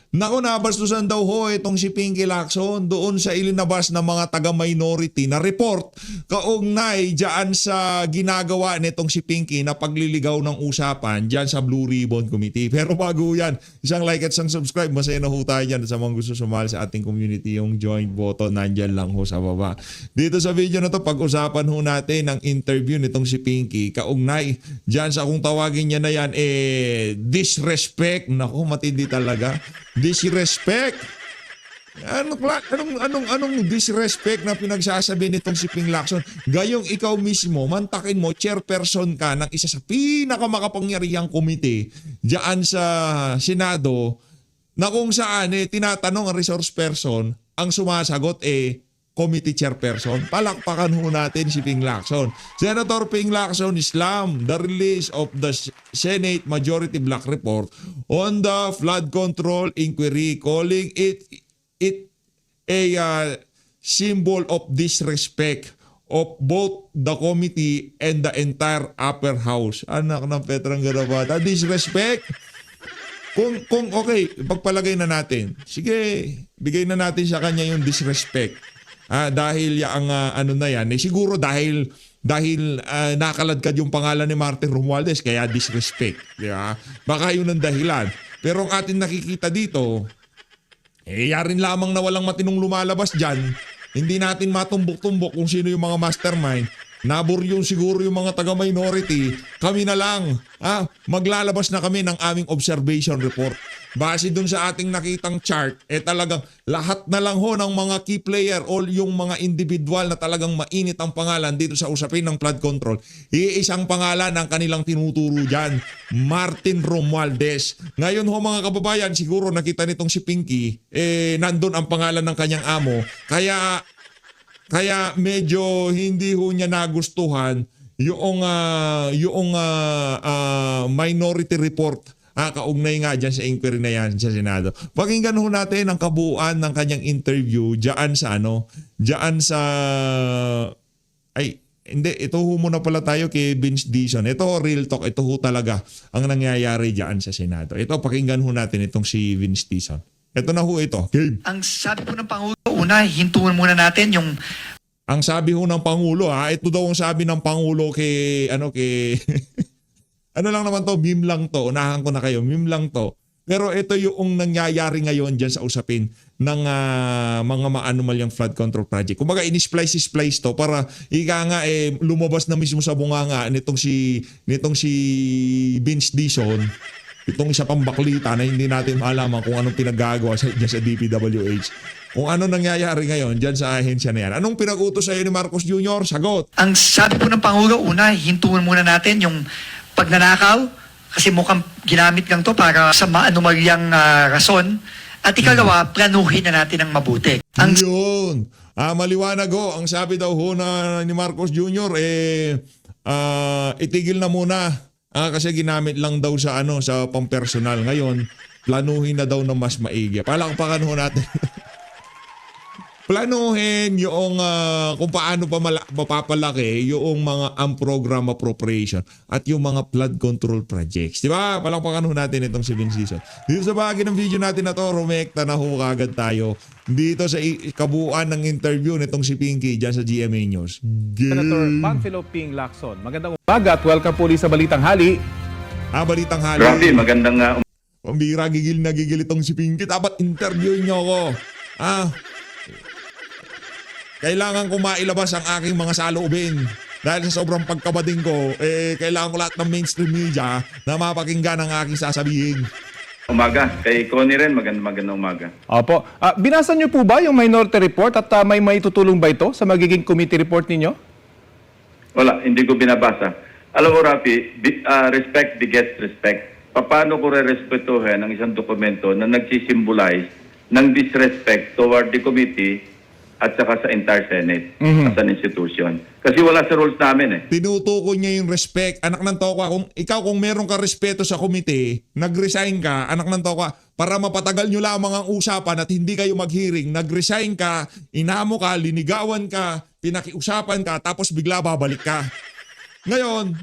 Naku, nabastusan daw ho itong si Pinky Lacson doon sa ilinabas ng mga taga-minority na report kaugnay dyan sa ginagawa nitong si Pinky na pagliligaw ng usapan dyan sa Blue Ribbon Committee. Pero bago yan, isang like at isang subscribe. Masaya na ho tayo dyan sa mga gusto sumali sa ating community. Yung join button nandyan lang ho sa baba. Dito sa video na to, pag-usapan ho natin ang interview nitong si Pinky kaugnay dyan sa kung tawagin niya na yan, disrespect. Naku, matindi talaga. Disrespect. Anong disrespect na pinagsasabi nitong si Ping Lacson? Gayong ikaw mismo, mantakin mo, chairperson ka ng isa sa pinakamakapangyarihang komite diyan sa Senado na kung saan tinatanong ang resource person, ang sumasagot committee chairperson. Palakpakan ho natin si Ping Lacson. Senator Ping Lacson slammed the release of the Senate Majority Black Report on the flood control inquiry, calling it a symbol of disrespect of both the committee and the entire upper house. Anak ng Petrang Garabata. Disrespect. Kung okay, pagpalagay na natin. Sige, bigay na natin sa kanya yung disrespect. Dahil ang ano na yan, siguro dahil nakaladkad yung pangalan ni Martin Romualdez kaya disrespect, di ba? Baka yun ang dahilan. Pero ang atin nakikita dito, yarin lamang na walang matinong lumalabas dyan. Hindi natin matumbok-tumbok kung sino yung mga mastermind. Naburyong siguro yung mga taga-minority. Kami na lang. Maglalabas na kami ng aming observation report. Base dun sa ating nakitang chart, talagang lahat na lang ho ng mga key player o yung mga individual na talagang mainit ang pangalan dito sa usapin ng flood control. Iisang pangalan ang kanilang tinuturo dyan, Martin Romualdez. Ngayon ho mga kababayan, siguro nakita nitong si Pinky, nandun ang pangalan ng kanyang amo. Kaya medyo hindi ho niya nagustuhan yung minority report kaugnay nga dyan sa inquiry na yan sa Senado. Pakinggan ho natin ang kabuuan ng kanyang interview dyan sa hindi, ito ho muna pala tayo kay Vince Dizon. Ito real talk, ito ho talaga ang nangyayari dyan sa Senado. Ito, pakinggan ho natin itong si Vince Dizon. Ito na ho ito. Game. Ang sabi po ng Pangulo, una, hintuan muna natin yung... Ang sabi ho ng Pangulo, ito daw ang sabi ng Pangulo kay ano lang naman to, meme lang to. Unahan ko na kayo, meme lang to. Pero ito yung nangyayari ngayon dyan sa usapin ng mga maanumalyang flood control project. Kumbaga, in-splice to para lumabas na mismo sa bunganga nitong si Vince Dizon. Itong isa pang baklita na hindi natin malaman kung anong pinaggagawa dyan sa DPWH. Kung ano nangyayari ngayon dyan sa ahensya na yan. Anong pinag-utos sa'yo ni Marcos Jr.? Sagot. Ang sabi po ng Pangulo, una, hintuan muna natin yung pagnanakaw, kasi mukhang ginamit lang to para sa maanumalyang rason. At ikalawa, planuhin na natin ng mabuti. Yun. Maliwanag ho. Ang sabi daw ho ni Marcos Jr. Itigil na muna. Kasi ginamit lang daw sa pampersonal. Ngayon, planuhin na daw na mas maigi. Palakpakan ho natin. Planuhin yung kung paano pa mapapalaki yung mga program appropriation at yung mga flood control projects. Diba? Palakpakan ho natin itong si Vince Dizon. Dito sa bahagi ng video natin na to, rumekta na ho kagad tayo dito sa kabuuan ng interview nitong si Pinky dyan sa GMA News. Senator Panfilo Ping Lacson. Magandang umaga at welcome po sa Balitang Hali. Balitang Hali. Rafi, magandang Pambira, gigil na gigil itong si Pinky. Dapat interviewin nyo ako. Kailangan ko mailabas ang aking mga saloobin. Dahil sa sobrang pagkabading ko, kailangan ko lahat ng mainstream media na mapakinggan ang aking sasabihin. Umaga. Kay Connie rin, magandang umaga. Opo. Binasa niyo po ba yung minority report at may maitutulong ba ito sa magiging committee report ninyo? Wala, hindi ko binabasa. Alam mo, Rafi, respect begets respect. Paano ko re-respetuhin ang isang dokumento na nagsisimbolize ng disrespect toward the committee at saka sa entire Senate as an institution. Kasi wala sa rules namin Tinutukoy niya yung respect. Anak ng toka, kung meron ka respeto sa komite, nag-resign ka, anak ng toka, para mapatagal nyo lamang ang usapan at hindi kayo mag-hearing, nag-resign ka, inamo ka, linigawan ka, pinakiusapan ka, tapos bigla babalik ka. Ngayon,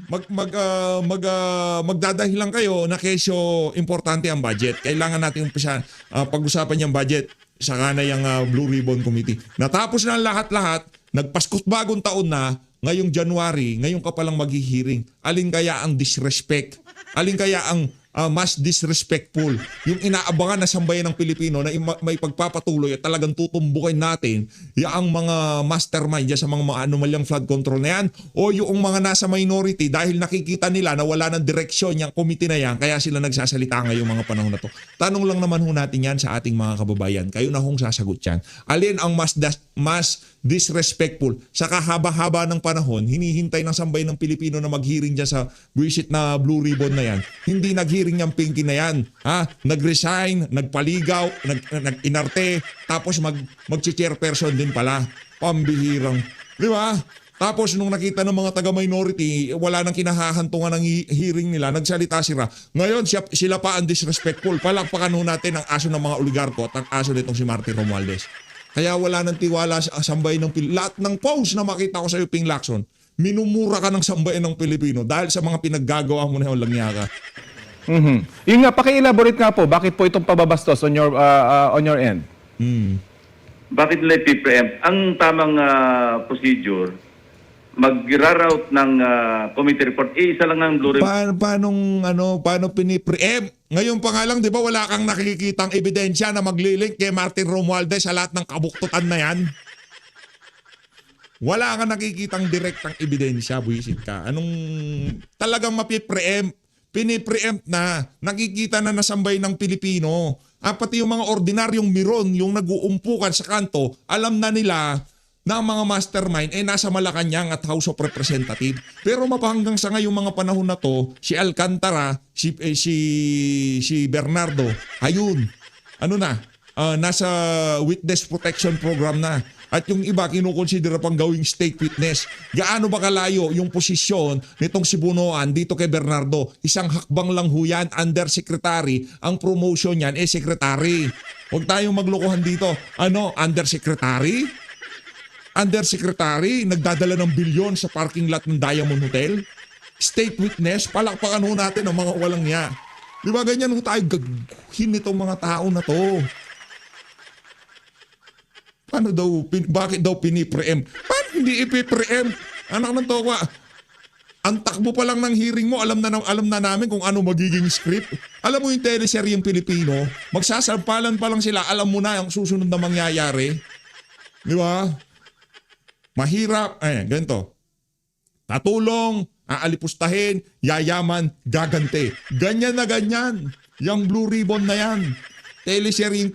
magdadahilan kayo na kesyo importante ang budget. Kailangan natin pag-usapan yung budget. Saka na yung Blue Ribbon Committee. Natapos na ang lahat-lahat, nagpaskot bagong taon na, ngayong January, ngayon ka palang maghihiring. Alin kaya ang disrespect? Alin kaya ang mas disrespectful? Yung inaabangan na sambayan ng Pilipino na may pagpapatuloy at talagang tutumbukin natin yung mga mastermind dyan sa mga anomalyang flood control na yan, o yung mga nasa minority dahil nakikita nila na wala ng direksyon yung committee na yan, kaya sila nagsasalita ngayong mga panahon na to. Tanong lang naman ho natin yan sa ating mga kababayan. Kayo na hong sasagot yan. Alin ang mas disrespectful? Sa kahaba-haba ng panahon, hinihintay ng sambayan ng Pilipino na maghearing dyan sa buwisit na Blue Ribbon na yan. Hindi naghearing yung Pinky na yan. Nag-resign, nagpaligaw, nag-inarte, tapos mag-chairperson din pala. Pambihirang. Di ba? Tapos nung nakita ng mga taga-minority, wala nang kinahahantungan ng hearing nila, nagsalita sila. Ngayon, sila pa ang disrespectful. Palakpakan ho natin ang aso ng mga oligarko at ang aso nitong si Martin Romualdez. Kaya wala nang tiwala sa sambay ng Pilipino. Lahat ng post na makita ko sa iyo, Ping Lacson, minumura ka ng sambayan ng Pilipino dahil sa mga pinaggagawa mo na yung langya ka. Yung nga, paki-elaborate nga po, bakit po itong pababastos on your end? Bakit nila i-preempt? Ang tamang procedure, mag-route ng committee report, isa lang ang Blue Ribbon. Paano pini-preempt? Ngayon pa nga lang, di ba, wala kang nakikitang ebidensya na maglilink kay Martin Romualdez sa lahat ng kabuktutan na yan? Wala kang nakikitang direktang ebidensya, buwisit ka. Anong talagang mapipreempt? Pini-preempt na, nakikita na nasambay ng Pilipino. Pati yung mga ordinaryong miron, yung nag-uumpukan sa kanto, alam na nila na ang mga mastermind nasa Malacanang at House of Representatives. Pero mapahanggang sa ngayong mga panahon na to, si Alcantara, si Bernardo, ayun, nasa witness protection program na. At yung iba kinukonsidera pang gawing state witness. Gaano ba kalayo yung posisyon nitong si Bunoan dito kay Bernardo? Isang hakbang lang ho yan, undersecretary. Ang promotion yan secretary. Huwag tayong maglokohan dito. Undersecretary? Undersecretary, nagdadala ng bilyon sa parking lot ng Diamond Hotel? State witness, palakpakan ho natin ang mga walang niya. Di ba ganyan ho tayo gagawin itong mga tao na to? Paano daw, bakit daw pini-preempt? Paano hindi ipi-preempt? Anak ng toka, ang takbo pa lang ng hearing mo, alam na namin kung ano magiging script. Alam mo yung teleseryeng Pilipino, magsasampalan pa lang sila, alam mo na ang susunod na mangyayari. Di ba? Mahirap, ganito. Tatulong, aalipustahin, yayaman, gagante. Ganyan na ganyan. Yang Blue Ribbon na yan. Teleseryeng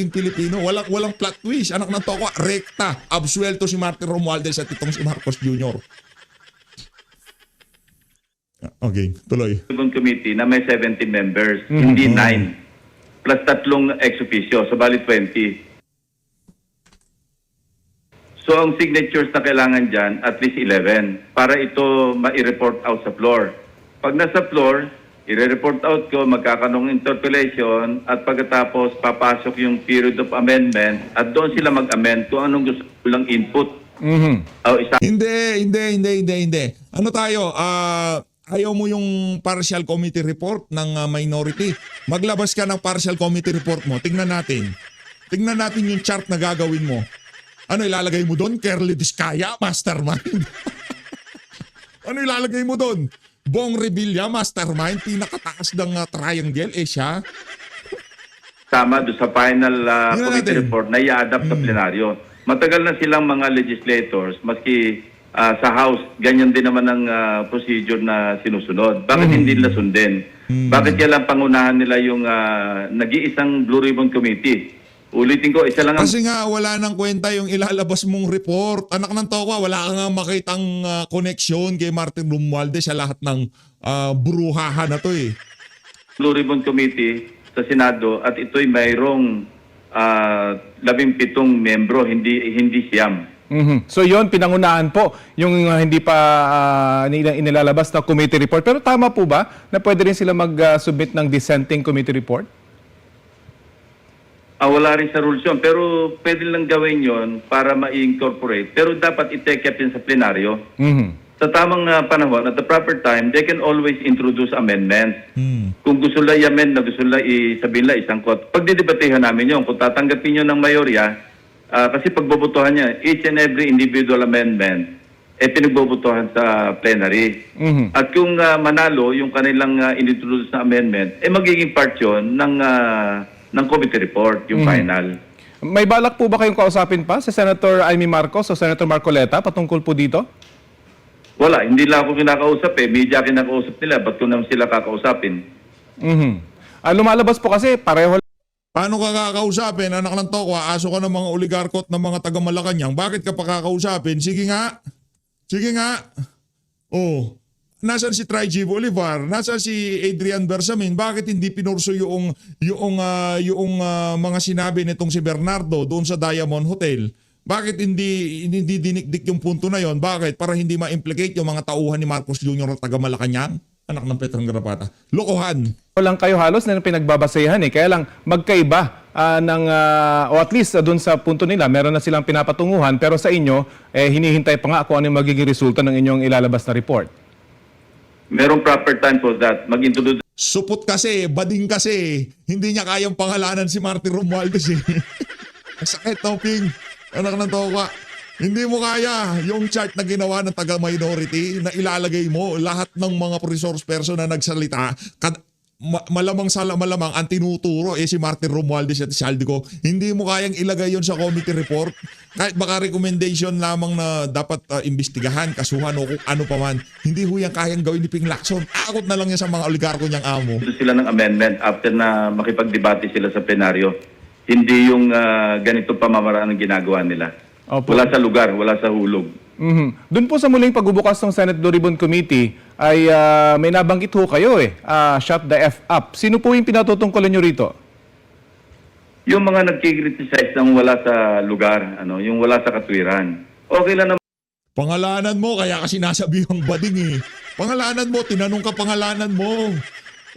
Pilipino. Walang plot twist. Anak ng toko, rekta. Absuelto si Martin Romualdez at itong si Marcos Jr. Okay, tuloy. Ribbon Committee na may 70 members, hindi 9. Plus 3 ex officio, so bali 20. So ang signatures na kailangan dyan, at least 11, para ito ma-report out sa floor. Pag nasa floor, i-report out ko, magkakanong interpellation, at pagkatapos papasok yung period of amendment, at doon sila mag-amend kung anong gusto lang input. Hindi. Ano tayo? Ayaw mo yung partial committee report ng minority. Maglabas ka ng partial committee report mo. Tingnan natin yung chart na gagawin mo. Ano ilalagay mo doon? Kerly Diskaya, mastermind. Ano ilalagay mo doon? Bong Revilla, mastermind, pinakataas ng triangle, siya. Tama doon sa final committee report na i-adapt sa plenaryo. Matagal na silang mga legislators, maski sa House, ganyan din naman ang procedure na sinusunod. Bakit hindi nila sundin? Bakit kailang pangunahan nila yung nag-iisang Blue Ribbon Committee? Ulitin ko, isa lang ang... Kasi nga wala nang kwenta yung ilalabas mong report. Anak ng toka, wala ka nga makitang connection kay Martin Romualdez sa lahat ng bruhahan na to eh. Blue Ribbon Committee sa Senado at ito'y mayroong 17 membro, hindi siyam. So yon pinangunahan po yung hindi pa inilalabas na committee report. Pero tama po ba na pwede rin sila mag-submit ng dissenting committee report? Wala rin sa rules yun, pero pwede lang gawin yon para ma-incorporate. Pero dapat i-take up yun sa plenaryo. sa tamang panahon, at the proper time, they can always introduce amendments. Kung gusto nila i-amend na gusto nila sabihin nila isangkot, pagdidebatehan namin yun. Kung tatanggapin nyo ng mayorya, kasi pagbobotohan niya, each and every individual amendment, pinagbobotohan sa plenary. At kung manalo yung kanilang inintroduce na amendment, magiging part yun ng committee report, yung final. May balak po ba kayong kausapin pa si Senator Amy Marcos o Senator Marcoleta patungkol po dito? Wala, hindi lang ako kinakausap media kinakausap nila, ba't ko naman sila kakausapin? Lumalabas po kasi pareho. Paano ka kakausapin, anak ng tokwa, aso ka ng mga oligarko at ng mga taga-Malacanang, bakit ka pa kakausapin? Sige nga. Oh, nasaan si Traiji Bolivar? Nasaan si Adrian Bersamin? Bakit hindi pinurso yung mga sinabi nitong si Bernardo doon sa Diamond Hotel? Bakit hindi dinikdik yung punto na yon? Bakit? Para hindi ma-implicate yung mga tauhan ni Marcos Jr. at taga Malacanang? Anak ng Petrang Garapata. Lokohan. Lang kayo halos na pinagbabasehan kaya lang magkaiba o at least doon sa punto nila meron na silang pinapatunguhan pero sa inyo hinihintay pa nga kung ano yung magiging resulta ng inyong ilalabas na report. Merong proper time for that. Mag-introduce Supot kasi, bading kasi. Hindi niya kayang pangalanan si Martin Romualdez eh. Sakit, Toping. Anak ng tokwa. Hindi mo kaya yung chart na ginawa ng taga-minority na ilalagay mo lahat ng mga resource person na nagsalita malamang ang tinuturo si Martin Romualdez at si Saldico. Hindi mo kayang ilagay yon sa committee report. Kahit baka recommendation lamang na dapat imbestigahan, kasuhan o kung ano pa man. Hindi ho yan kayang gawin ni Ping Lacson. Takot na lang yan sa mga oligarko niyang amo. sila ng amendment after na makipagdebate sila sa plenaryo. Hindi yung ganito pamamaraan ang ginagawa nila. Opo. Wala sa lugar, wala sa hulog. Doon po sa muling pagbubukas ng Senate Blue Ribbon Committee ay may nabanggit ho kayo shut the F up. Sino po yung pinatutungkulan nyo rito? Yung mga nagkikriticize ng wala sa lugar, yung wala sa katwiran. Okay lang naman. Pangalanan mo, kaya kasi nasabihang bading eh. Pangalanan mo, tinanong ka pangalanan mo.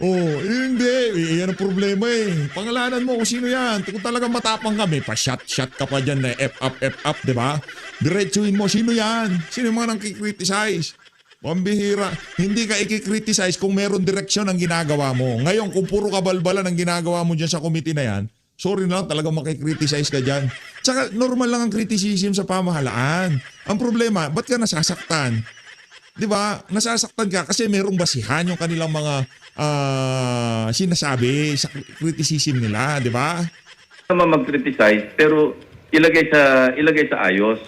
Oh, hindi. Yan ang problema eh. Pangalanan mo kung sino yan. Kung talagang matapang kami, pa-shot ka pa dyan na F up, di ba? Diretsuhin mo, sino yan? Sino yung mga nang kikriticize? Pambihira. Hindi ka ikikriticize kung meron direksyon ang ginagawa mo. Ngayon, kung puro kabalbalan ang ginagawa mo dyan sa committee na yan, sorry na lang, talagang makikriticize ka dyan. Tsaka normal lang ang criticism sa pamahalaan. Ang problema, ba't ka nasasaktan? Di ba? Nasasaktan ka kasi merong basihan yung kanilang mga sinasabi sa criticism nila, di ba? Naman mag-criticize, pero ilagay sa ayos,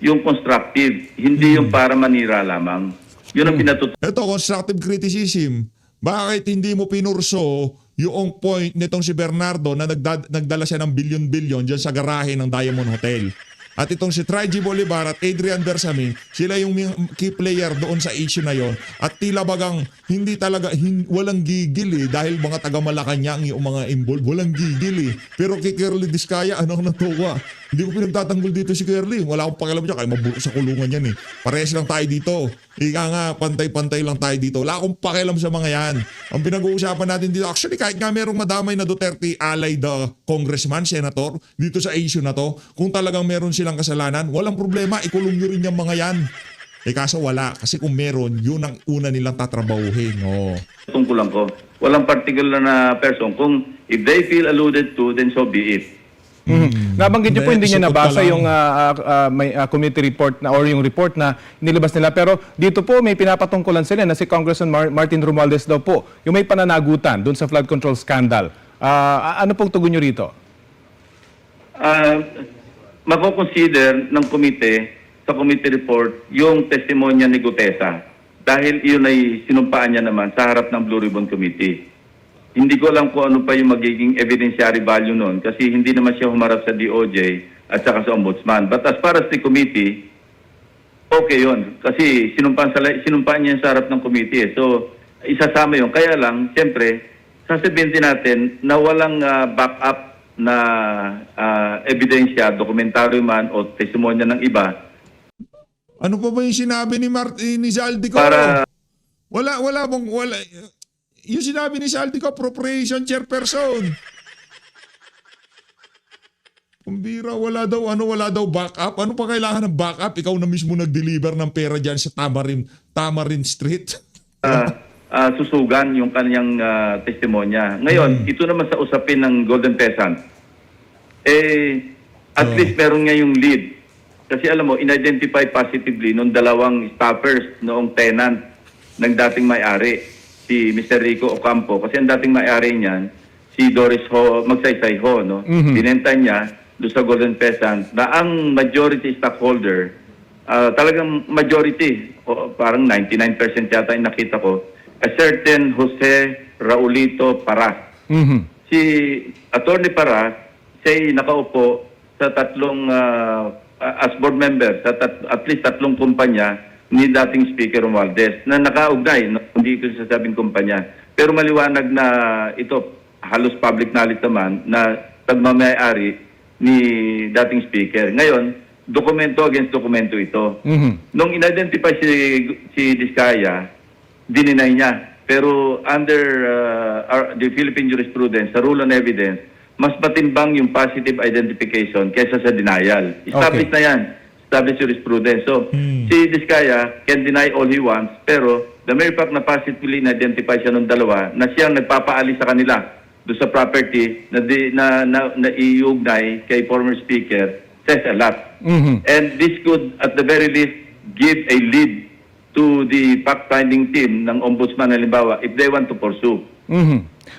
yung constructive, hindi yung para manira lamang. Yun ang pinatutunan. Ito, constructive criticism. Bakit hindi mo pinurso yung point nitong si Bernardo na nagdala siya ng bilyon-bilyon dyan sa garahe ng Diamond Hotel? At itong si Traiji Bolivar at Adrian Bersamin, sila yung key player doon sa issue na yon. At tila bagang hindi talaga, walang gigil eh. Dahil mga taga-Malacanang yung mga involved, walang gigil eh. Pero kay Curly Discaya, ano na tuwa. Hindi ko pinagtatanggol dito si Curly. Wala akong pakialam dyan, kaya mabuto sa kulungan yan eh. Parehas lang tayo dito. Ika nga, pantay-pantay lang tayo dito. Wala akong pakialam sa mga yan. Ang pinag-uusapan natin dito, actually kahit nga merong madamay na Duterte allied congressman, senator, dito sa issue na to, kung talagang meron silang kasalanan, walang problema, ikulong nyo rin yung mga yan. Kaso wala. Kasi kung meron, yun ang una nilang tatrabahuhin. Oh. Tungkulan ko. Walang particular na person. Kung if they feel alluded to, then so be it. Nabanggit niyo po hindi niya Supot nabasa ka lang. yung may committee report na or yung report na nilabas nila pero dito po may pinapatungkulan sila na si Congressman Martin Romualdez daw po yung may pananagutan doon sa flood control scandal. Ano pong tugon niyo rito? Mako-consider ng komite sa committee report yung testimonya ni Gutesa dahil iyon ay sinumpaan niya naman sa harap ng Blue Ribbon Committee. Hindi ko alam kung ano pa yung magiging evidentiary value noon kasi hindi naman siya humarap sa DOJ at saka sa Ombudsman. But as far as the committee, okay yun. Kasi sinumpaan niya sa harap ng committee. So, isasama yun. Kaya lang, siyempre, sasabihin din natin na walang backup na ebidensya, dokumentaryo man o testimonya ng iba. Ano pa ba yung sinabi ni Zaldico? Wala. Yung sinabi ni Zaldico, appropriation chairperson. Kumbira, wala daw backup. Ano pa kailangan ng backup? Ikaw na mismo nag-deliver ng pera dyan sa Tamarin Street. Susugan yung kanyang testimonya. Ngayon, ito naman sa usapin ng Golden Peasant. At least meron nga yung lead. Kasi alam mo, in-identify positively nung dalawang staffers noong tenant ng dating may-ari, si Mr. Rico Ocampo. Kasi ang dating may-ari niyan, si Doris Ho, Magsaysay Ho, no? Binenta niya doon sa Golden Peasant na ang majority stockholder, talagang majority, parang 99% yata yung nakita ko, a certain Jose Raulito Paras. Si Attorney Paras, siya'y nakaupo sa tatlong, as board member, sa at least tatlong kumpanya ni dating Speaker Romualdez na nakaugnay, hindi ko sasabing kumpanya. Pero maliwanag na ito, halos public knowledge naman, na pagmamayari ni dating Speaker. Ngayon, dokumento against dokumento ito. Nung in-identify si Diskaya, dininay niya. Pero under the Philippine jurisprudence, sa rule on evidence, mas matimbang yung positive identification kaysa sa denial. Established na yan. Established jurisprudence. So, si Diskaya can deny all he wants, pero the mere fact na positively na-identify siya ng dalawa, na siyang nagpapaalis sa kanila do sa property na iugnay kay former speaker, says a lot. And this could at the very least give a lead to the fact-finding team ng ombudsman halimbawa if they want to pursue.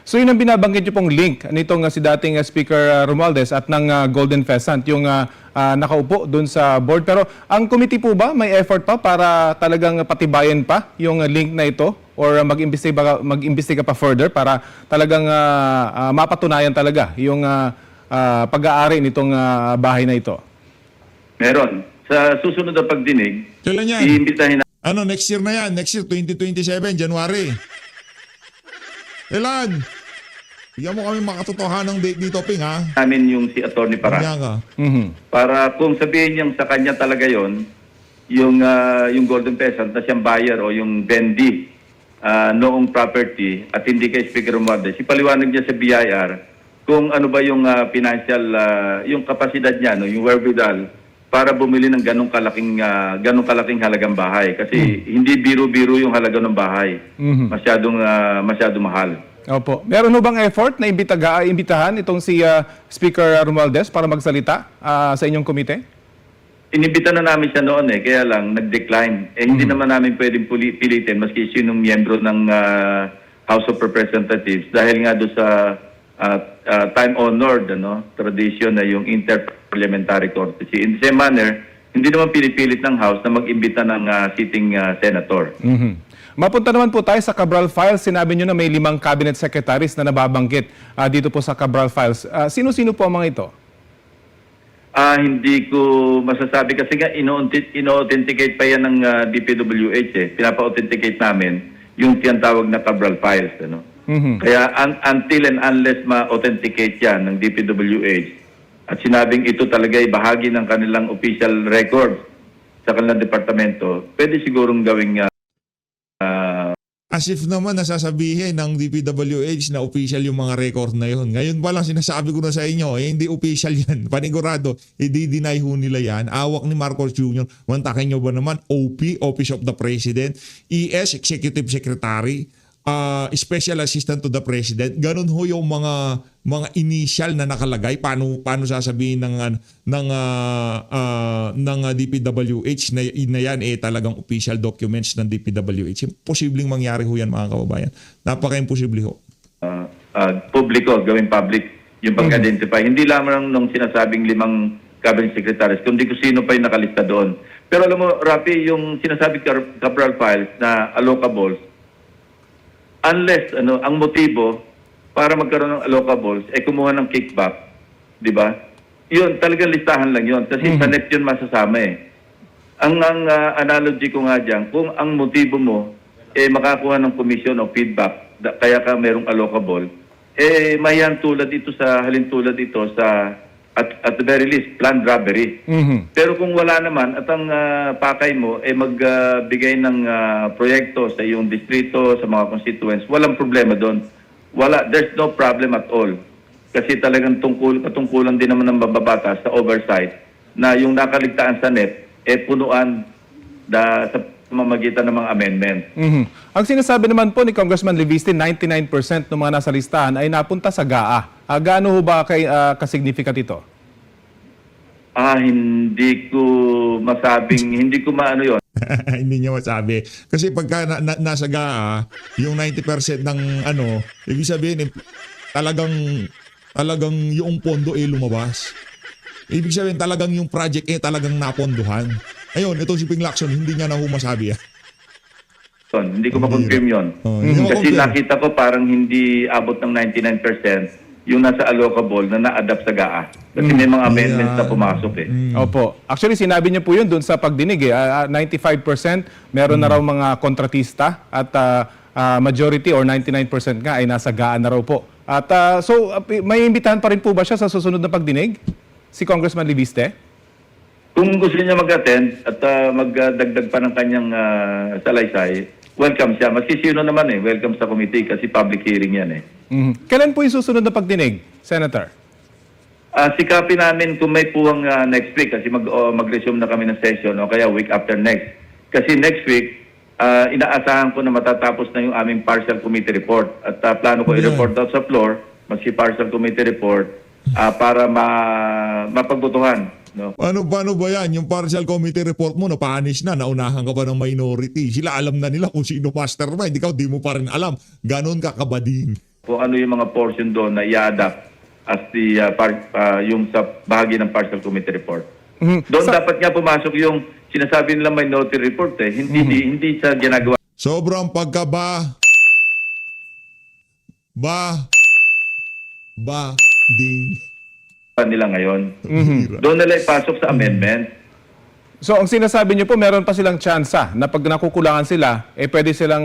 So yun ang binabanggit niyo pong link nitong si dating Speaker Romualdez at ng Golden Pheasant, yung nakaupo dun sa board. Pero ang committee po ba may effort pa para talagang patibayan pa yung link na ito or mag-imbestiga pa further para talagang mapatunayan talaga yung pag-aari nitong bahay na ito? Meron. Sa susunod na pagdinig, Kailan yan? iimbitahin Ano, next year na yan. Next year, 2027, January. Kailan? Bigyan mo kami makatotohanang date dito, Ping, ha? namin yung si Attorney Paras. Kanya ka. Para kung sabihin niyang sa kanya talaga yon, yung Golden Peasant na siyang buyer o yung vendee noong property at hindi kay Speaker Romualdez, ipaliwanag niya sa BIR kung ano ba yung financial, yung kapasidad niya, no, yung wherewithal para bumili ng ganong kalaking halagang bahay. Kasi hindi biro-biro yung halaga ng bahay. Masyadong mahal. Opo. Meron ho bang effort na imbitahan itong si Speaker Romualdez para magsalita sa inyong komite? Inibita na namin siya noon kaya lang nag-decline. Hindi naman namin pwedeng pilitin maski sinong miyembro ng House of Representatives dahil nga doon sa time-honored tradition na yung interparliamentary courtesy. In the same manner, hindi naman pinipilit ng House na mag-imbita ng sitting senator. Mapunta naman po tayo sa Cabral Files. Sinabi nyo na may 5 cabinet secretaries na nababanggit dito po sa Cabral Files. Sino-sino po ang mga ito? Hindi ko masasabi kasi nga ino-authenticate pa yan ng DPWH. Pinapa-authenticate namin yung tinatawag na Cabral Files. Kaya until and unless ma-authenticate yan ng DPWH at sinabing ito talaga ay bahagi ng kanilang official record sa kanilang departamento, pwede sigurong gawing As if naman nasasabihin ng DPWH na official yung mga record na yun. Ngayon pa lang sinasabi ko na sa inyo, hindi official yan. Panigurado, i-deny ho nila yan. Awak ni Marcos Jr. Mantakin nyo ba naman? OP, Office of the President, ES, Executive Secretary, Special Assistant to the President. Ganun ho yung mga initial na nakalagay. Paano sasabihin ng DPWH na yan talagang official documents ng DPWH. Posibleng mangyari ho yan, mga kababayan. Napaka-imposible ho. publiko, gawing public yung pag-identify. Hindi lamang nung sinasabing 5 cabinet secretaries, kundi kung sino pa yung nakalista doon. Pero alam mo, Rafi, yung sinasabi Cabral Files na allocables, unless ang motibo para magkaroon ng allocables ay kumuha ng kickback, di ba? Yun, talagang listahan lang yun. Kasi sa net yun masasama Ang analogy ko nga dyan, kung ang motibo mo makakuha ng commission o feedback, kaya ka merong allocable, mayan tulad ito sa halintulad ito sa at the very least planned robbery. Pero kung wala naman at ang pakay mo magbigay ng proyekto sa iyong distrito, sa mga constituents, walang problema doon. There's no problem at all. kasi talagang katungkulan din naman ng babatas sa oversight na yung nakaligtaan sa NEP punuan sa pamamagitan ng mga amendment. Mhm. Ang sinasabi naman po ni Congressman Leviste, 99% ng mga nasa listahan ay napunta sa GAA. Gaano ho ba kasignificant ito? Hindi ko masabing, hindi ko maano yon. Hindi niya masabi. Kasi pagka nasa GAA, yung 90% ng ibig sabihin, talagang yung pondo lumabas. Ibig sabihin, talagang yung project talagang napondohan. Ayun, ito si Ping Lacson, hindi niya na masabi. Hindi ko ma-confirm yun. Hindi mo Kasi confirm. nakita ko parang hindi abot ng 99% yung nasa allocable na na-adapt sa GAA. Kasi may mga amendments na pumasok Opo. Actually, sinabi niyo po yun doon sa pagdinig. 95% meron na raw mga kontratista at majority or 99% nga ay nasa GAA na raw po. At may imbitahan pa rin po ba siya sa susunod na pagdinig? Si Congressman Leviste? Kung gusto niya mag-attend at magdagdag pa ng kanyang salaysay, welcome siya. Maski sino naman welcome sa committee kasi public hearing yan Mhm. Kailan po yung susunod na pagdinig, Senator? Sikapin namin kung may puwang next week kasi mag-resume na kami ng session o kaya week after next. Kasi next week, inaasahan ko na matatapos na yung aming partial committee report. At plano ko i-report out sa floor, magsi partial committee report para mapagbutuhan. No? Paano ba yan? Yung partial committee report mo, napanish na, naunahan ka pa ng minority. Sila alam na nila kung sino mastermind. Ikaw, di mo pa rin alam. Ganon ka kabading. Kung ano yung mga portion doon na i-adapt as yung sa bahagi ng partial committee report. Doon dapat nga pumasok yung sinasabi nila minority report hindi sa ginagawa Sobrang ding. nila ngayon. Doon nila ipasok sa amendment. So, ang sinasabi niyo po, meron pa silang tsansa na pag nakukulangan sila, pwede silang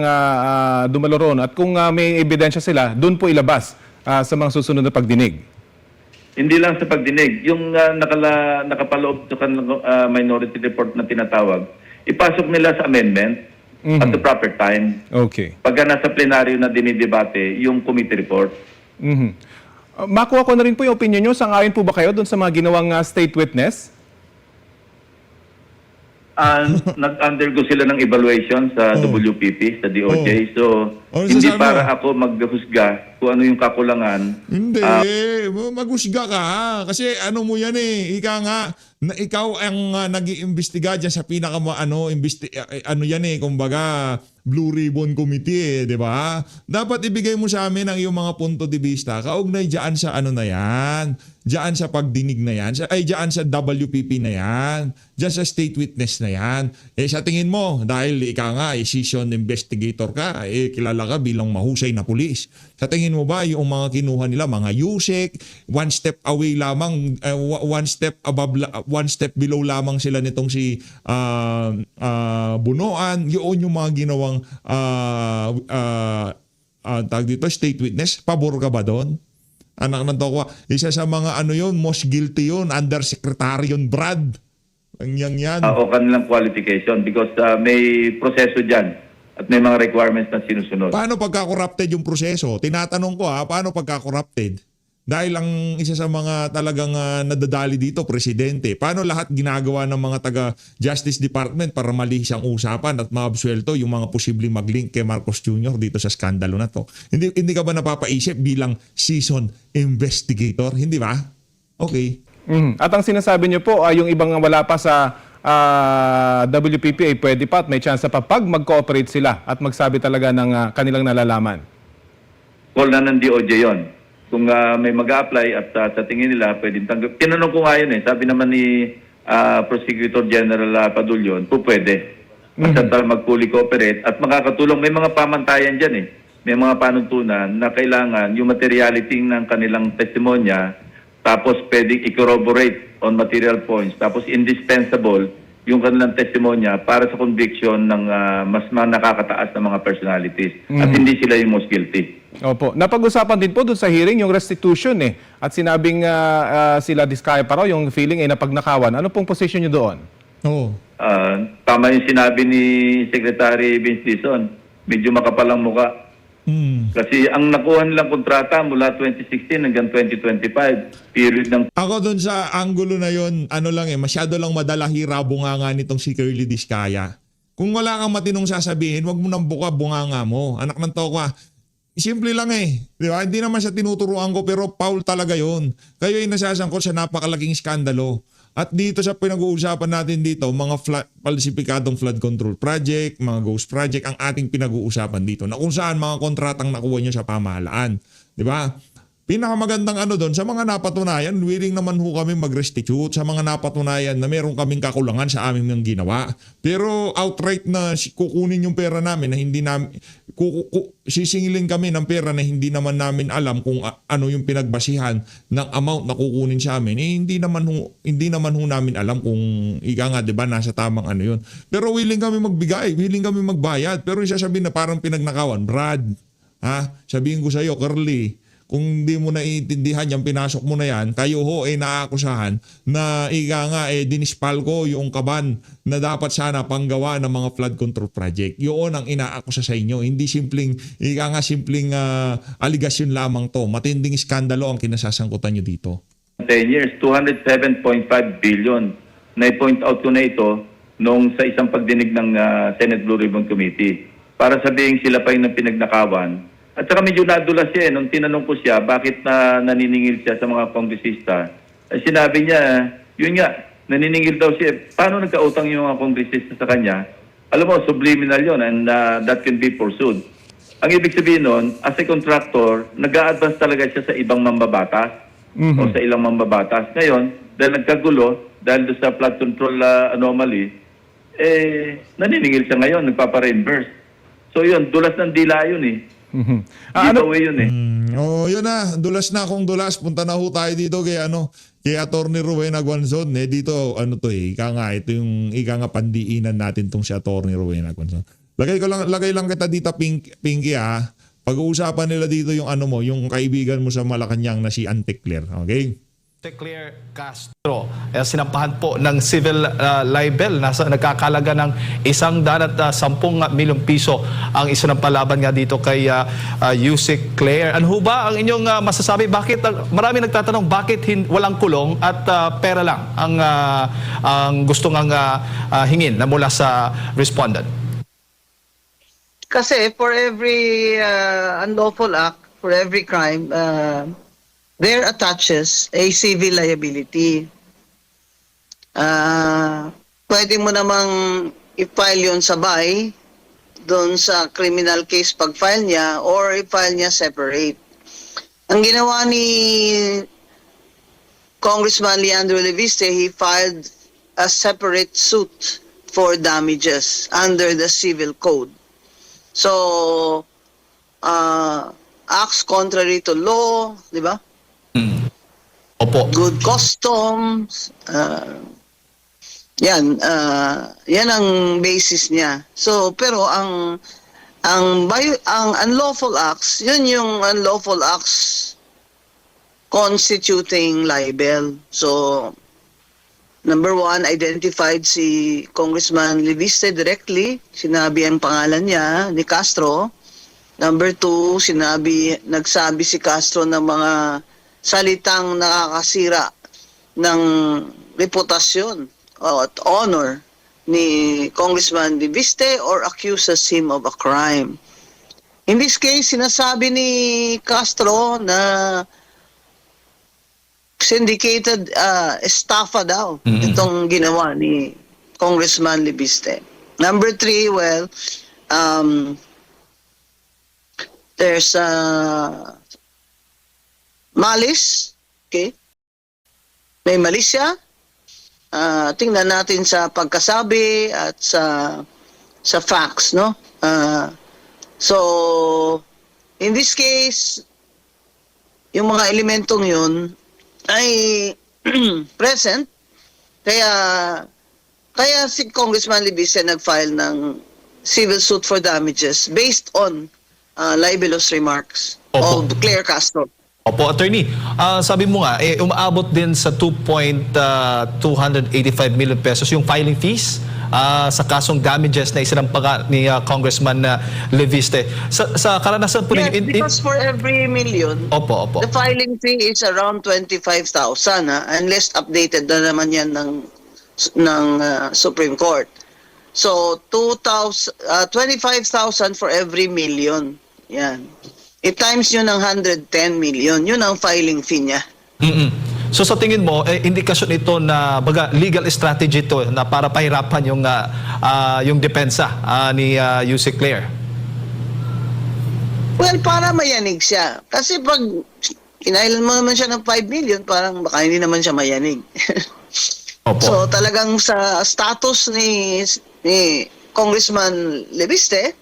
dumalo roon. At kung may ebidensya sila, doon po ilabas sa mga susunod na pagdinig. Hindi lang sa pagdinig, yung nakapaloob sa minority report na tinatawag, ipasok nila sa amendment at the proper time. Okay. Pagka nasa plenaryo na dinidebate, yung committee report. Mhm. Makuha ko na rin po yung opinion nyo. Sangayon po ba kayo doon sa mga ginawang state witness? Nag-undergo sila ng evaluation sa WPP, sa DOJ. So, Ano hindi sasabi mo? para ako maghusga kung ano yung kakulangan. Hindi, maghusga ka. Kasi ano mo yan ika nga, na ikaw ang nag-iimbestiga dyan sa kumbaga, Blue Ribbon Committee di ba? Dapat ibigay mo sa amin ang iyong mga punto de vista, kaugnay dyan sa na yan, dyan sa pagdinig na yan, dyan sa WPP na yan, dyan sa state witness na yan. Sa tingin mo, dahil ika nga, seasoned investigator ka, kilala ka bilang mahusay na pulis. Sa tingin mo ba, yung mga kinuha nila, mga USEC, one step away lamang, one step below lamang sila nitong si Bunoan, yun yung mga ginawang tag dito, state witness, pabor ka ba doon? Anak ng tokwa, isa sa mga most guilty yun, Undersecretary yun, Brad. Ang yan. O kanilang qualification because may proseso dyan at may mga requirements na sinusunod. Paano pagka-corrupted yung proseso? Tinatanong ko paano pagka-corrupted? Dahil ang isa sa mga talagang nadadali dito, presidente. Paano lahat ginagawa ng mga taga-Justice Department para malihis ang usapan at maabsuelto yung mga posibleng mag-link kay Marcos Jr. dito sa skandalo na to? Hindi ka ba napapaisip bilang seasoned investigator? Hindi ba? Okay. At ang sinasabi niyo po, yung ibang wala pa sa WPP ay pwede pa at may chance pa pag mag-cooperate sila at magsabi talaga ng kanilang nalalaman. Call na ng DOJ yun. Kung may mag-apply at sa tingin nila, pwedeng tanggap. Tinanong ko nga yun sabi naman ni Prosecutor General Padulyon, pwede. Basta mag-fully cooperate at makakatulong. May mga pamantayan dyan May mga panuntunan na kailangan yung materiality ng kanilang testimonya tapos pwedeng i-corroborate on material points tapos indispensable yung kanilang testimonya para sa conviction ng mas nakakataas na mga personalities at hindi sila yung most guilty. Opo. Napag-usapan din po doon sa hearing yung restitution At sinabing sila Diskaya pa raw yung feeling ay napagnakawan. Ano pong position nyo doon? Oo. Tama yung sinabi ni Secretary Vince Dizon. Medyo makapal ang muka. Kasi ang nakuha nilang kontrata mula 2016 hanggang 2025, period ng Ako doon sa angulo na yon, ano lang masyado lang madalahira bunganga nitong si Curly Discaya. Kung wala kang matinong sasabihin, wag mo nang buka bunganga mo. Anak ng tokwa. Simple lang di ba? Hindi naman siya tinuturuan ko pero foul talaga yon. Kayo ay nasasangkot sa napakalaking skandalo. At dito sa pinag-uusapan natin dito, mga falsipikadong flood control project, mga ghost project, ang ating pinag-uusapan dito na kung saan mga kontratang nakuha nyo sa pamahalaan. Di ba? Pinakamagandang ano doon, sa mga napatunayan, willing naman ho kami mag-restitute sa mga napatunayan na meron kaming kakulangan sa aming mga ginawa. Pero outright na kukunin yung pera namin na hindi namin, sisingilin kami ng pera na hindi naman namin alam kung ano yung pinagbasihan ng amount na kukunin sa amin, hindi naman ho namin alam kung ika nga, di ba, nasa tamang ano yun. Pero willing kami magbigay, willing kami magbayad. Pero yung sasabihin na parang pinagnakawan, Brad, sabihin ko sa'yo, Curly, kung hindi mo naiintindihan yung pinasok mo na yan, kayo ho ay naaakusahan na ika nga dinispal ko yung kaban na dapat sana panggawa ng mga flood control project. Yun ang inaakusa sa inyo. Hindi simpleng aligasyon lamang to. Matinding iskandalo ang kinasasangkutan nyo dito. 10 years, 207.5 billion. Na-point out ko na ito noong sa isang pagdinig ng Senate Blue Ribbon Committee para sabihin sila pa yung pinagnakawan. At saka medyo nadulas siya nung tinanong ko siya bakit naniningil siya sa mga kongresista. Sinabi niya, yun nga, naniningil daw siya. Paano nagkautang yung mga kongresista sa kanya? Alam mo, subliminal yun and that can be pursued. Ang ibig sabihin nun, as a contractor, nag-a-advance talaga siya sa ibang mambabatas o sa ilang mambabatas. Ngayon, dahil nagkagulo, dahil doon sa flood control anomaly, naniningil siya ngayon, nagpapa-reimburse. So yun, dulas ng dila yun Giveaway yun Yun na, dulas na kung dulas. Punta na ho tayo dito kay Attorney Rowena Guanzon. Dito, ika nga, ito yung ika nga pandiinan natin tong si Attorney Rowena Guanzon. Lagay lang kita dito, Pinky Pag-uusapan nila dito yung yung kaibigan mo sa Malacanang na si Ante Claire. Okay? Claire Castro, sinampahan po ng civil libel. Nagkakalaga ng 110 milyong piso ang isinampalaban nga dito kay Yusek Claire. Ano ho ba ang inyong masasabi? Bakit marami nagtatanong bakit walang kulong at pera lang ang gusto ng hingin na mula sa respondent? Kasi for every unlawful act, for every crime, there attaches a civil liability. Pwede mo namang i-file yun sabay doon sa criminal case pag-file niya or i-file niya separate. Ang ginawa ni Congressman Leandro Leviste, he filed a separate suit for damages under the civil code. So, acts contrary to law, di ba? Opo. Good customs, yan ang basis niya. So pero ang unlawful acts, yun yung unlawful acts constituting libel. So number one, identified si Congressman Leviste directly, sinabi ang pangalan niya ni Castro. Number two, nagsabi si Castro ng mga salitang nakakasira ng reputasyon at honor ni Congressman Leviste or accuses him of a crime. In this case, sinasabi ni Castro na syndicated estafa daw itong ginawa ni Congressman Leviste. Number three, well, there's malice, okay? May malice siya. Tingnan natin sa pagkasabi at sa facts, no? So, in this case, yung mga elementong yun ay present. Kaya si Congressman Leviste nag-file ng civil suit for damages based on libelous remarks of Claire Castro. Opo, attorney. Sabi mo nga, umaabot din sa 2.285 million pesos yung filing fees sa kasong damages na isinampagan ni Congressman Leviste. Sa karanasan po Yes, ninyo, because for every million, opo. the filing fee is around 25,000 unless updated na naman yan ng Supreme Court. So 25,000 for every million. Yan. I-times yun ng 110 million. Yun ang filing fee niya. Mm-mm. So sa tingin mo, indikasyon ito na baga legal strategy to na para pahirapan yung depensa ni Yusek Claire? Well, para mayanig siya. Kasi pag kinailan mo naman siya ng 5 million, parang baka hindi naman siya mayanig. Opo. So talagang sa status ni Congressman Leviste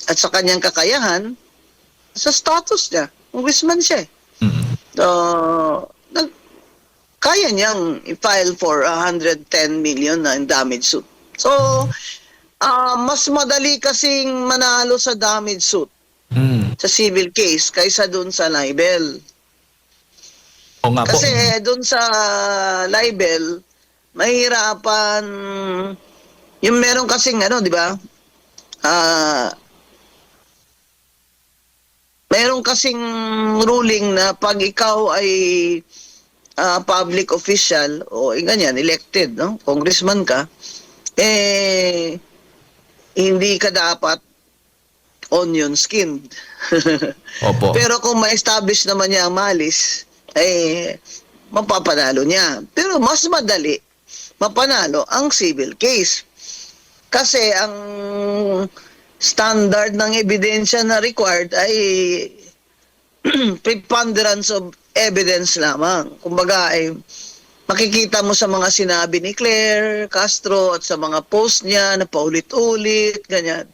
at sa kanyang kakayahan, sa status niya, congressman siya. So, kaya niyang i-file for 110 million na in damage suit. So, mas madali kasing manalo sa damage suit sa civil case kaysa dun sa libel. O nga po. Kasi dun sa libel, mahirapan yung meron kasing di ba? Meron kasing ruling na pag ikaw ay public official o ganyan, elected, no? Congressman ka, hindi ka dapat onion skinned. Opo. Pero kung ma-establish naman niya ang malis, mapapanalo niya. Pero mas madali mapanalo ang civil case. Kasi ang standard ng ebidensya na required ay preponderance of evidence lamang. Kumbaga ay makikita mo sa mga sinabi ni Claire Castro at sa mga post niya na paulit-ulit, ganyan.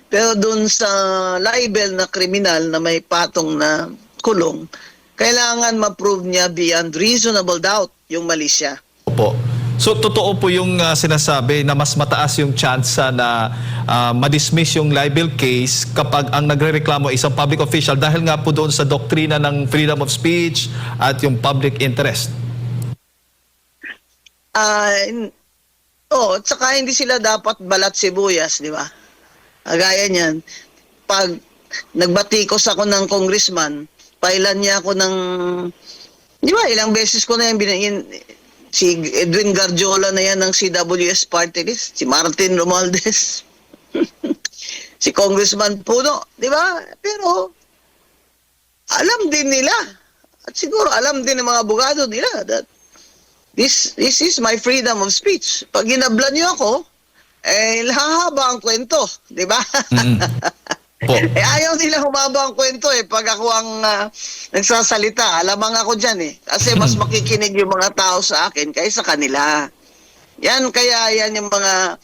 Pero dun sa libel na kriminal na may patong na kulong, kailangan ma-prove niya beyond reasonable doubt yung mali siya. Opo. So, totoo po yung sinasabi na mas mataas yung chance na ma-dismiss yung libel case kapag ang nagrereklamo isang public official dahil nga po doon sa doktrina ng freedom of speech at yung public interest. At saka hindi sila dapat balat sibuyas, di ba? Gaya niyan, pag nagbatikos ako ng congressman, pailan niya ako ng, di ba, ilang beses ko na yan, si Edwin Garjola na yan ng CWS party list, si Martin Romualdez, si Congressman Puno, di ba? Pero, alam din nila, at siguro alam din ng mga abogado nila that this is my freedom of speech. Pag ginablan niyo ako, hahaba ang kwento, di ba? Ayaw nila humaba ang kwento pag ako ang nagsasalita. Alamang ako dyan Kasi mas makikinig yung mga tao sa akin kaysa kanila. Yan, kaya yan yung mga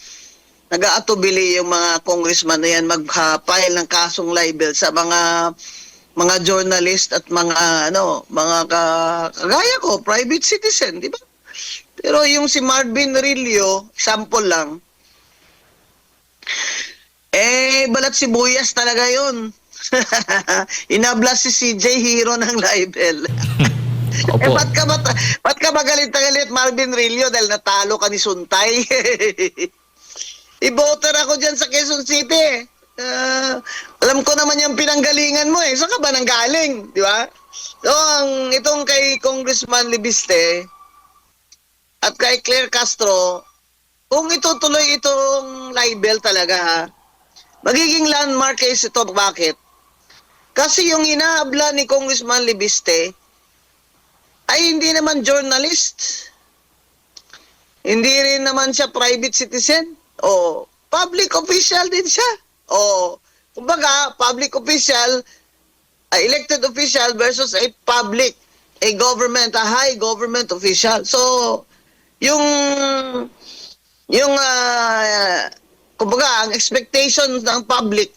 nag-aatubili yung mga congressman na yan mag-file ng kasong libel sa mga journalist at mga kagaya ko, private citizen, di ba? Pero yung si Marvin Rillo, sample lang, balat sibuyas talaga yun. Inabla si CJ Hero ng libel. Opo. Ba't ka magalit na galit, Marvin Rillo, dahil natalo ka ni Suntay? I-voter ako dyan sa Quezon City. Alam ko naman yung pinanggalingan mo Saan ka ba nanggaling? Di ba? So, itong kay Congressman Leviste at kay Claire Castro, kung itutuloy itong libel talaga, magiging landmark case ito. Bakit? Kasi yung inaabla ni Congressman Leviste ay hindi naman journalist. Hindi rin naman siya private citizen. O public official din siya. O kumbaga, public official, elected official versus a high government official. So, kumbaga, ang expectation ng public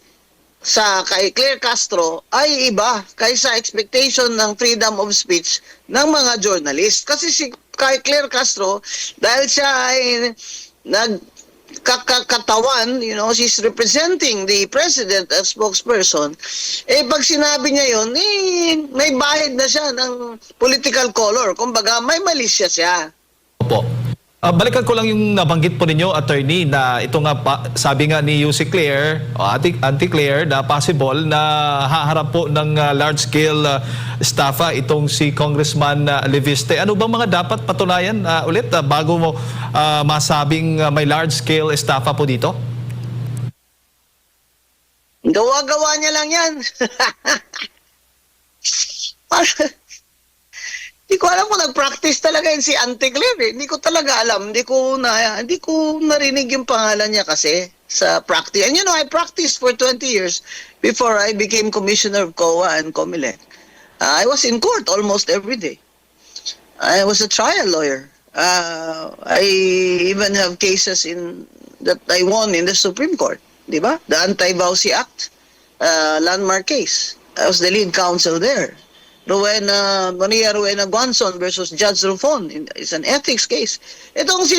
sa kay Claire Castro ay iba kaysa expectation ng freedom of speech ng mga journalist. Kasi si kay Claire Castro, dahil siya ay nagkakatawan, she's representing the president as spokesperson, pag sinabi niya yun, may bahid na siya ng political color. Kumbaga, may mali siya. Opo. Balikan ko lang yung nabanggit po ninyo, attorney, na ito nga sabi nga ni UC Claire, o Auntie Claire, na possible na haharap po ng large-scale estafa itong si Congressman Leviste. Ano bang mga dapat patunayan ulit bago mo masabing may large-scale estafa po dito? Gawa-gawa niya lang yan. Hindi ko alam kung nag-practice talaga yun si Auntie Claire. Hindi ko talaga alam. Hindi ko narinig yung pangalan niya kasi sa practice. And you know, I practiced for 20 years before I became Commissioner of COA and COMELEC. I was in court almost every day. I was a trial lawyer. I even have cases that I won in the Supreme Court. Di ba? The Anti-Vowsy Act, landmark case. I was the lead counsel there. Maria Rowena Guanzon versus Judge Rufon. It's an ethics case. Itong si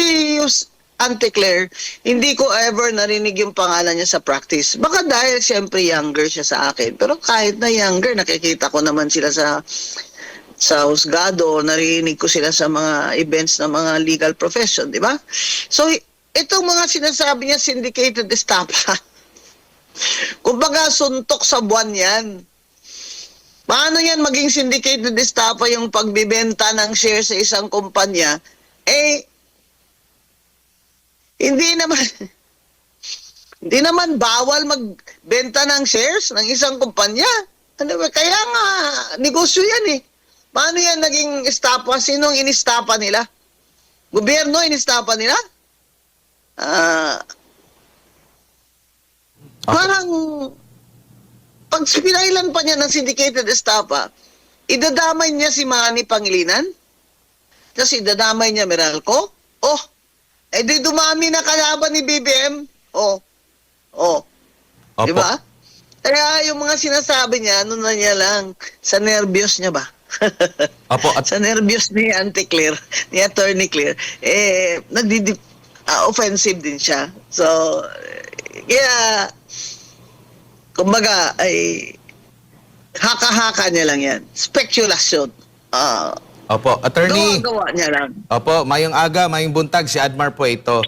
Auntie Claire, hindi ko ever narinig yung pangalan niya sa practice. Baka dahil siyempre younger siya sa akin. Pero kahit na younger, nakikita ko naman sila sa husgado, narinig ko sila sa mga events ng mga legal profession, di ba? So, itong mga sinasabi niya, syndicated estafa, kumbaga suntok sa buwan yan. Paano yan maging syndicated estafa yung pagbibenta ng share sa isang kumpanya? Hindi naman bawal magbenta ng shares ng isang kumpanya. Kaya nga, negosyo yan eh. Paano yan naging estafa? Sinong inistapa nila? Gobyerno inistapa nila? Parang pag pinailan pa niya ng syndicated estafa, idadamay niya si Manny Pangilinan? Kasi idadamay niya Meralco? Di dumami na kalaban ni BBM? Opo. Di ba? Kaya yung mga sinasabi niya, ano na niya lang, sa nervyos niya ba? Opo. Sa nervyos ni Auntie Claire, ni Attorney Claire, offensive din siya. So, kaya, kumbaga, ay haka-haka niya lang yan. Speculation. Opo. Attorney. Gawa niya lang. Opo, mayong aga, mayong buntag, si Admar po ito.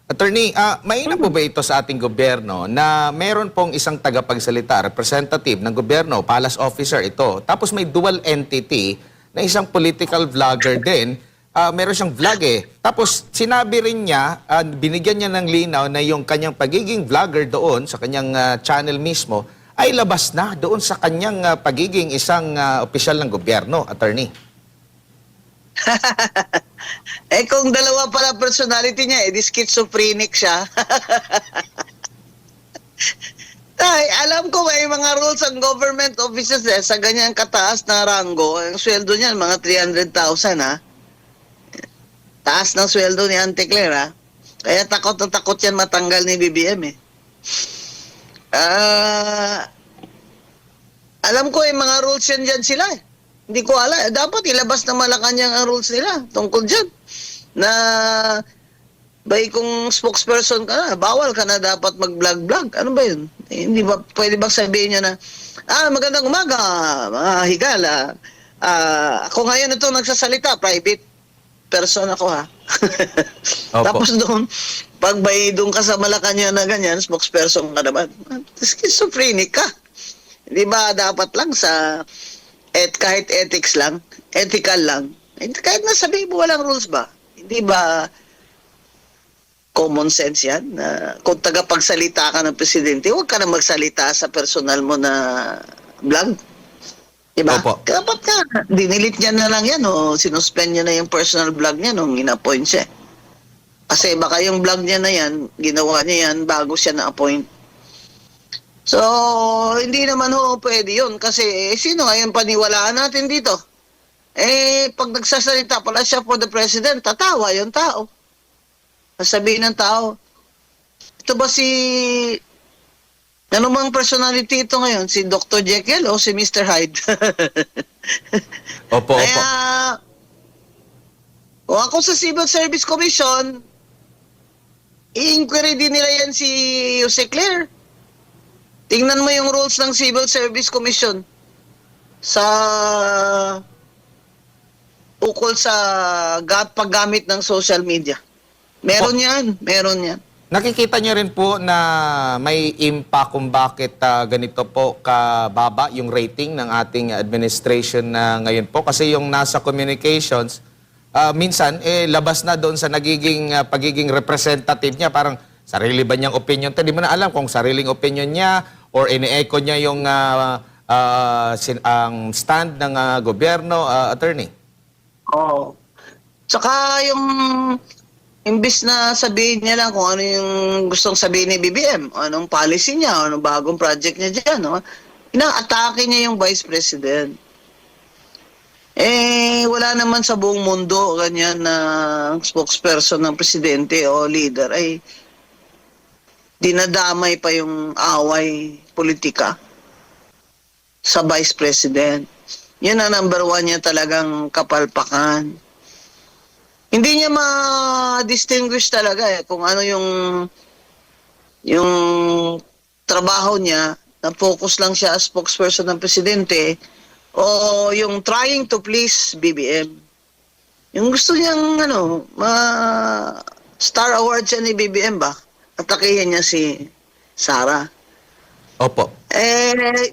Attorney, mainam po ba ito sa ating gobyerno na meron pong isang tagapagsalita, representative ng gobyerno, palace officer ito, tapos may dual entity na isang political vlogger din, meron siyang vlog eh. Tapos sinabi rin niya, binigyan niya ng linaw na yung kanyang pagiging vlogger doon sa kanyang channel mismo ay labas na doon sa kanyang pagiging isang opisyal ng gobyerno, attorney. Kung dalawa pala personality niya, di schizophrenic siya. Ay, alam ko may mga rules ang government offices sa ganyang kataas na ranggo. Ang sweldo niyan, mga 300,000 ha. Taas ng sweldo ni Auntie Claire ha. Kaya takot na takot yan matanggal ni BBM eh. Alam ko mga rules yan dyan sila eh. Hindi ko alam. Dapat ilabas na Malacanang ang rules nila tungkol dyan. Na kung spokesperson ka na, bawal ka na dapat mag-vlog-vlog. Ano ba yun? Hindi ba, pwede ba sabihin niya na, magandang umaga, mga higala. Ako ngayon ito nagsasalita, private person ako ha. Tapos doon, pag doon ka sa Malacanang na ganyan, spokesperson ka naman. Schizophrenic ka. Hindi ba dapat lang sa kahit ethics lang, ethical lang, kahit nasabihin mo walang rules ba? Hindi ba common sense yan? Kung tagapagsalita ka ng presidente, huwag ka na magsalita sa personal mo na vlog. Diba? Opo. Dapat ka, dinilit niya na lang yan o sinuspend niya na yung personal vlog niya nung in-appoint siya. Kasi baka yung vlog niya na yan, ginawa niya yan bago siya na-appoint. So, hindi naman pwede yun kasi sino ngayon paniwalaan natin dito? Pag nagsasalita pala siya for the president, tatawa yung tao. Sasabihin ng tao, ito ba ano mang personality ito ngayon? Si Dr. Jekyll o si Mr. Hyde? Opo, Kaya, kung ako sa Civil Service Commission, i-inquiry din nila yan si Jose Claire. Tingnan mo yung rules ng Civil Service Commission sa ukol sa paggamit ng social media. Meron yan, meron yan. Nakikita niyo rin po na may impact kung bakit ganito po kababa yung rating ng ating administration na ngayon po. Kasi yung nasa communications, minsan labas na doon sa nagiging pagiging representative niya. Parang sarili ba niyang opinion? Hindi mo na alam kung sariling opinion niya or ini-echo niya yung ang stand ng gobyerno, attorney. Oo. Tsaka yung imbis na sabihin niya lang kung ano yung gustong sabihin ni BBM, anong policy niya, anong bagong project niya dyan, no? Inaatake niya yung Vice President. Wala naman sa buong mundo ganyan na spokesperson ng presidente o leader ay dinadamay pa yung away politika sa Vice President. Yan ang number 1 niya talagang kapalpakan. Hindi niya ma-distinguish talaga kung ano yung trabaho niya, na focus lang siya as spokesperson ng presidente o yung trying to please BBM. Yung gusto niyang Star Award siya ni BBM ba? Atakihin niya si Sara. Opo.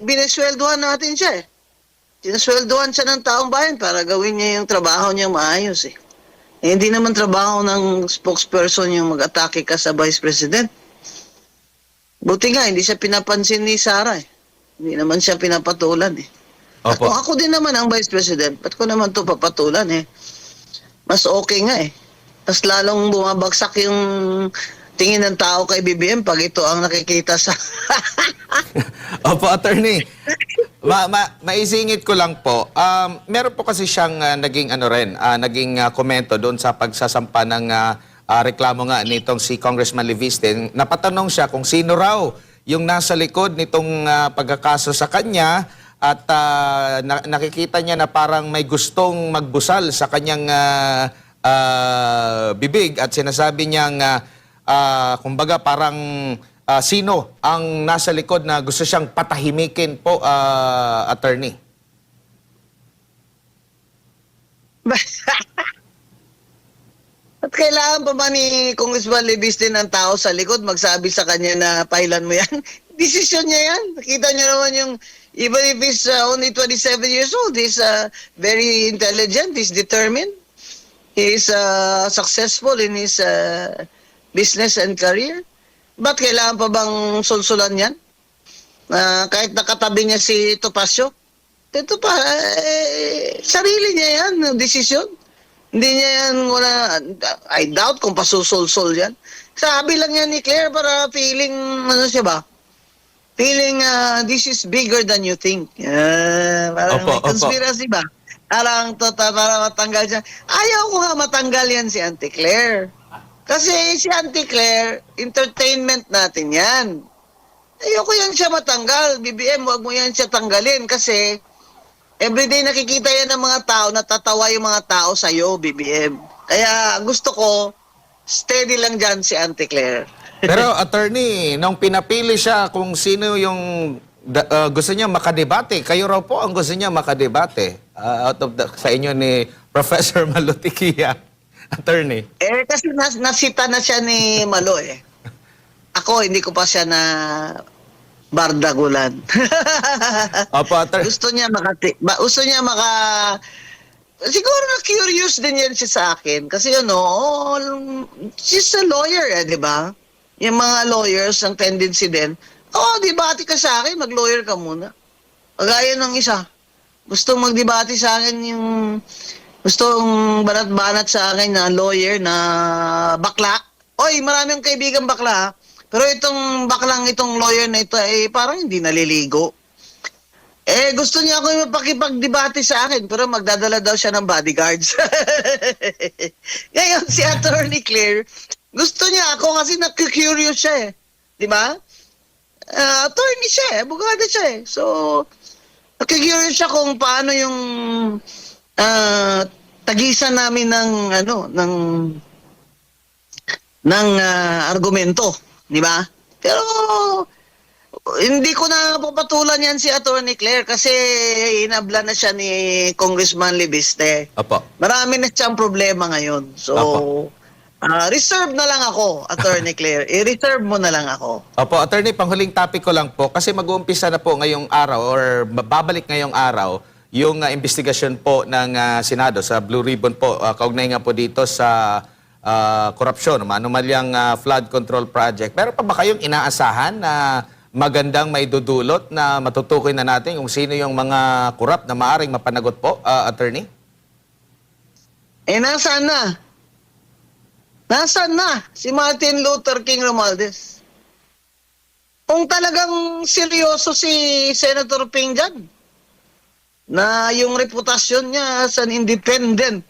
Binesweldohan natin siya Sinasweldohan siya ng taong bayan para gawin niya yung trabaho niya maayos hindi naman trabaho ng spokesperson yung mag-atake ka sa Vice President. Buti nga, hindi siya pinapansin ni Sara Hindi naman siya pinapatulan At Opo. kung ako din naman ang Vice President, ba't ko naman to papatulan Mas okay nga Mas lalong bumabagsak yung tingin ng tao kay BBM pag ito ang nakikita sa... Opo, attorney. Maisingit ko lang po. Meron po kasi siyang naging naging komento doon sa pagsasampa ng reklamo nga nitong si Congressman Leviste. Napatanong siya kung sino raw yung nasa likod nitong pagkakaso sa kanya at nakikita niya na parang may gustong magbusal sa kanyang bibig at sinasabi niyang kumbaga parang sino ang nasa likod na gusto siyang patahimikin po, attorney? At kailangan pa ba ni Congressman Leviste ng tao sa likod magsabi sa kanya na pailan mo yan? Desisyon niya yan. Nakita niyo naman yung, even if he's only 27 years old, he's very intelligent, he's determined, he's successful in his business and career. Ba't kailangan pa bang sulsulan yan? Kahit nakatabi niya si Topacio, ito pa, sarili niya yan, desisyon. Hindi niya yan, I doubt kung pasusulsol yan. Sabi lang yan ni Claire para feeling, siya ba? Feeling, this is bigger than you think. Parang may conspiracy ba? Parang para matanggal siya. Ayaw ko nga matanggal yan si Auntie Claire. Kasi si Auntie Claire, entertainment natin yan. Ayoko yan siya matanggal. BBM, wag mo yan siya tanggalin kasi everyday nakikita yan ng mga tao, natatawa yung mga tao sa'yo, BBM. Kaya gusto ko, steady lang dyan si Auntie Claire. Pero attorney, nung pinapili siya kung sino yung gusto niya makadebate, kayo raw po ang gusto niya makadebate out of sa inyo ni Professor Malutikia. Attorney. Kasi nasita na siya ni Malo Ako, hindi ko pa siya na bardagulan. Opo, attorney. Gusto niya siguro na curious din yan siya sa akin. Kasi she's a lawyer di ba? Yung mga lawyers, ang tendency din, debate ka sa akin, mag-lawyer ka muna. Kagaya ng isa. Gusto magdebate sa akin gustong banat-banat sa akin na lawyer na bakla. Oy, marami akong kaibigan bakla. Pero itong lawyer na ito parang hindi naliligo. Gusto niya ako mapakipag-debate sa akin pero magdadala daw siya ng bodyguards. Ngayon si Attorney Claire, gusto niya ako kasi na-curious siya Di ba? Attorney siya abogado siya So, na-curious siya kung paano yung tagisan namin ng argumento, di ba? Pero hindi ko na papatulan yan si Attorney Claire kasi inabla na siya ni Congressman Leviste. Opo. Marami na siyang problema ngayon. So, Opo. Reserve na lang ako, Attorney Claire. I-reserve mo na lang ako. Opo, Attorney, panghuling topic ko lang po kasi mag-uumpisa na po ngayong araw or babalik ngayong araw yung investigasyon po ng Senado sa Blue Ribbon po, kaugnay nga po dito sa korupsyon, anomalyang flood control project. Pero pa ba kayong inaasahan na magandang maidudulot na matutukoy na natin kung sino yung mga korap na maaring mapanagot po, Attorney? Nasaan na? Nasaan na si Martin Luther King Romualdez? Kung talagang seryoso si Senator Ping dyan, na yung reputasyon niya as an independent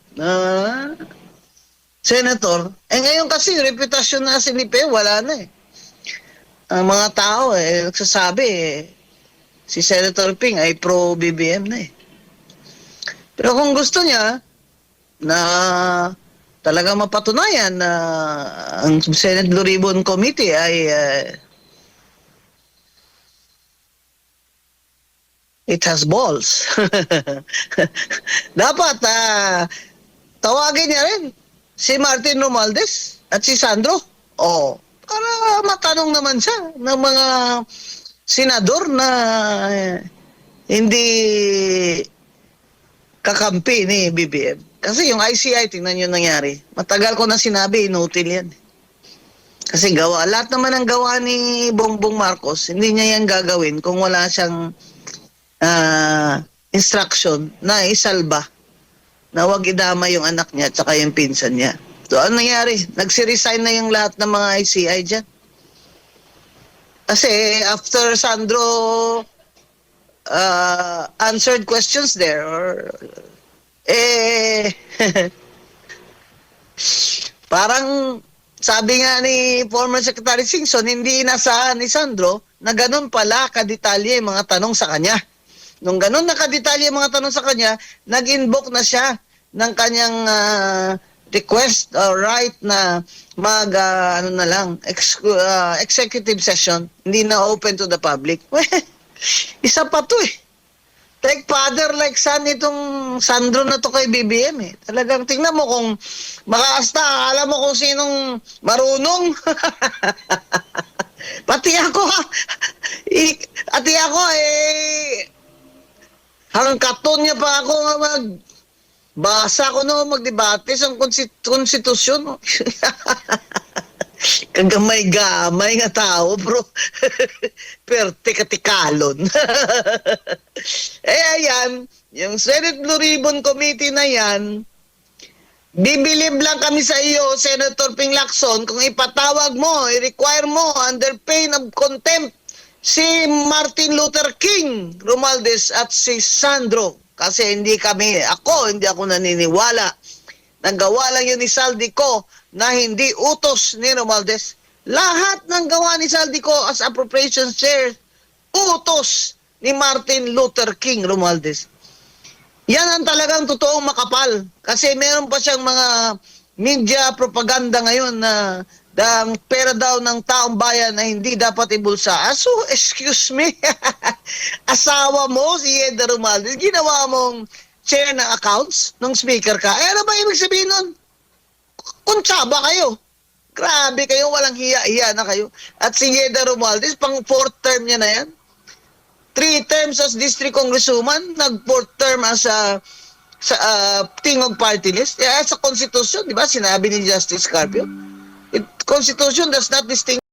senator, ngayon kasi reputasyon na si Nipe, wala na eh. Ang mga tao nagsasabi si Senator Ping ay pro-BBM na eh. Pero kung gusto niya na talaga mapatunayan na ang Senate Blue Ribbon Committee ay it has balls. Dapat tawagin niya rin si Martin Romualdez at si Sandro. Para matanong naman siya ng mga senador na hindi kakampi ni BBM. Kasi yung ICI, tingnan nyo nangyari. Matagal ko na sinabi, inutil yan. Kasi lahat naman ang gawa ni Bongbong Marcos, hindi niya yan gagawin kung wala siyang instruction na isalba na wag idama yung anak niya at saka yung pinsan niya. So, ano nangyari? Nagsiresign na yung lahat ng mga ICI dyan. Kasi after Sandro answered questions there, parang sabi nga ni former Secretary Singson, hindi inasahan ni Sandro na ganun pala kadetalye yung mga tanong sa kanya. Nung ganun na kadetalye yung mga tanong sa kanya, nag-invoke na siya ng kanyang request or right na executive session, hindi na open to the public. Isa pa to eh. Like father, like son itong Sandro na to kay BBM eh. Talagang tingnan mo kung makaasta, alam mo kung sinong marunong. Pati ako hangkaton niya pa ako basa ko no magdebate sa konstitusyon. Kagamay-gamay nga tao, bro. Perte katikalon. Ayan, yung Senate Blue Ribbon Committee na yan, bibilib lang kami sa iyo, Senator Ping Lacson, kung ipatawag mo, i-require mo under pain of contempt si Martin Luther King Romualdez at si Sandro. Kasi hindi ako naniniwala. Nagawa lang yun ni Saldico na hindi utos ni Romualdez. Lahat ng gawa ni Saldico as appropriations chair, utos ni Martin Luther King Romualdez. Yan ang talagang totoong makapal. Kasi meron pa siyang mga media propaganda ngayon na ang pera daw ng taong bayan na hindi dapat ibulsa. So, excuse me, asawa mo si Yeda Romualdez, ginawa mong chair ng accounts ng speaker ka. Ano ba ibig sabihin nun? Kuntsaba kayo. Grabe kayo, walang hiya-hiya na kayo. At si Yeda Romualdez, pang 4th term niya na yan. 3 terms as district congresswoman, nag-4th term as tingog party list. Sa Constitution, di ba, sinabi ni Justice Carpio, Constitution does not distinguish